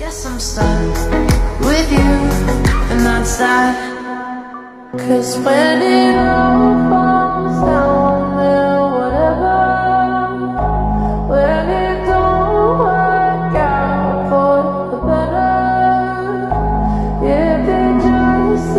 Guess I'm stuck with you, and that's that. 'Cause when it all falls down, then whatever. When it don't work out for the better, if it just